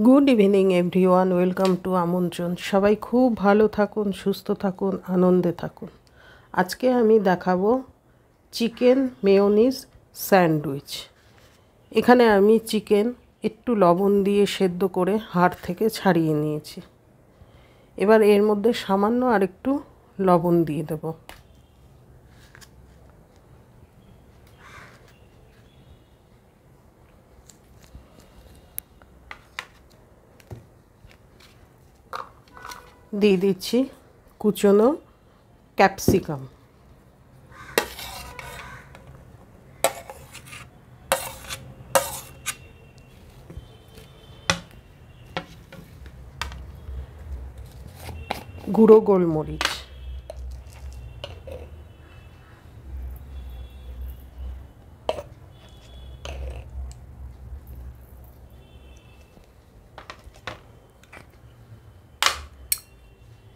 Good evening everyone, welcome to আমন্ত্রণ। সবাই খুব ভালো থাকুন, সুস্থ থাকুন, আনন্দে থাকুন। আজকে আমি দেখাবো চিকেন মেয়োনিজ স্যান্ডউইচ। এখানে আমি চিকেন একটু লবণ দিয়ে সেদ্ধ করে হাড় থেকে ছাড়িয়ে নিয়েছি। এবার এর মধ্যে সামান্য আর একটু লবণ দিয়ে দেবো। দিয়ে দিচ্ছি কুচনো ক্যাপসিকাম, গুঁড়ো গোলমরিচ,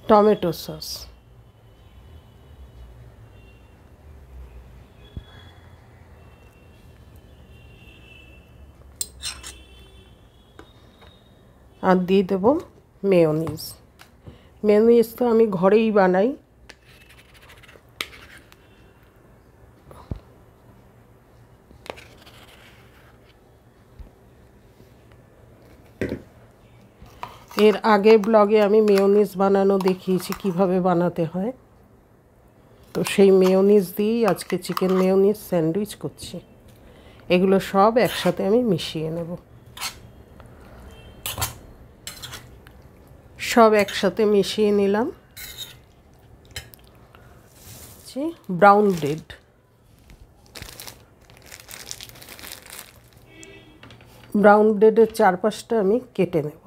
টমেটো সস, আর দিয়ে দেবো মেয়োনিজ। মেয়োনিজ তো আমি ঘরেই বানাই। এর আগে ব্লগে আমি মেয়োনিজ বানানো দেখিয়েছি কিভাবে বানাতে হয়, তো সেই মেয়োনিজ দিয়েই আজকে চিকেন মেয়োনিজ স্যান্ডউইচ করছি। এগুলো সব একসাথে আমি মিশিয়ে নেব। সব একসাথে মিশিয়ে নিলাম। ব্রাউন ব্রেড, ব্রাউন ব্রেডের চারপাশটা আমি কেটে নেব।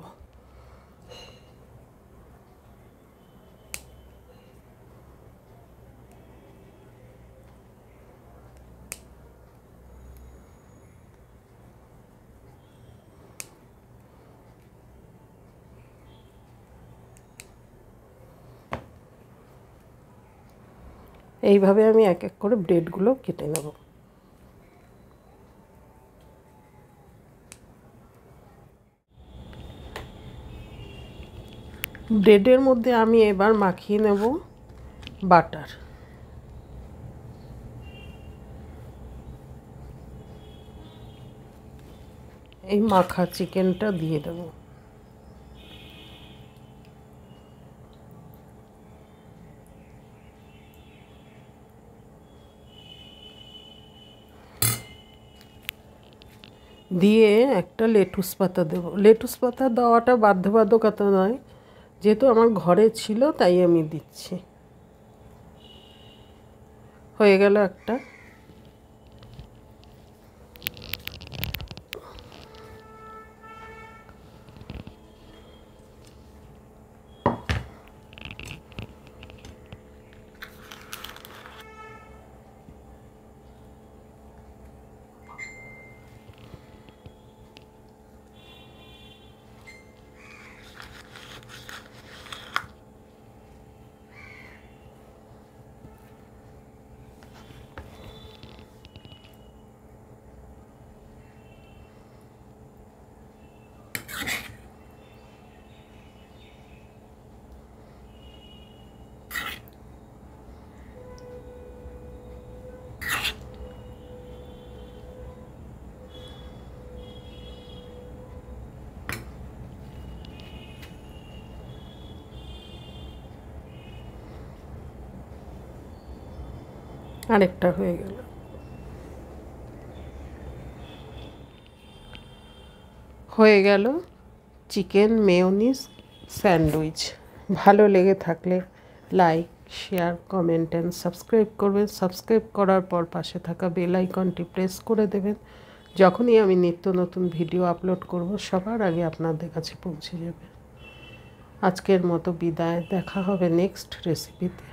এইভাবে আমি এক এক করে ব্রেডগুলো কেটে নেব। ব্রেডের মধ্যে আমি এবার মাখিয়ে নেব বাটার। এই মাখা চিকেনটা দিয়ে দেব। দিয়ে একটা লেটুস পাতা দেব। লেটুস পাতা দেওয়াটা বাধ্যবাধকতা নয়, যেহেতু আমার ঘরে ছিল তাই আমি দিচ্ছি। হয়ে গেল একটা। আরেকটা হয়ে গেল। হয়ে গেল চিকেন মেয়োনিজ স্যান্ডউইচ। ভালো লেগে থাকলে like, share, comment and subscribe করবেন। সাবস্ক্রাইব করার পর পাশে থাকা বেল আইকনটি প্রেস করে দেবেন। যখনই আমি নিত্য নতুন ভিডিও আপলোড করব সবার আগে আপনাদের কাছে পৌঁছে যাবে। আজকের মতো বিদায়। দেখা হবে নেক্সট রেসিপিতে।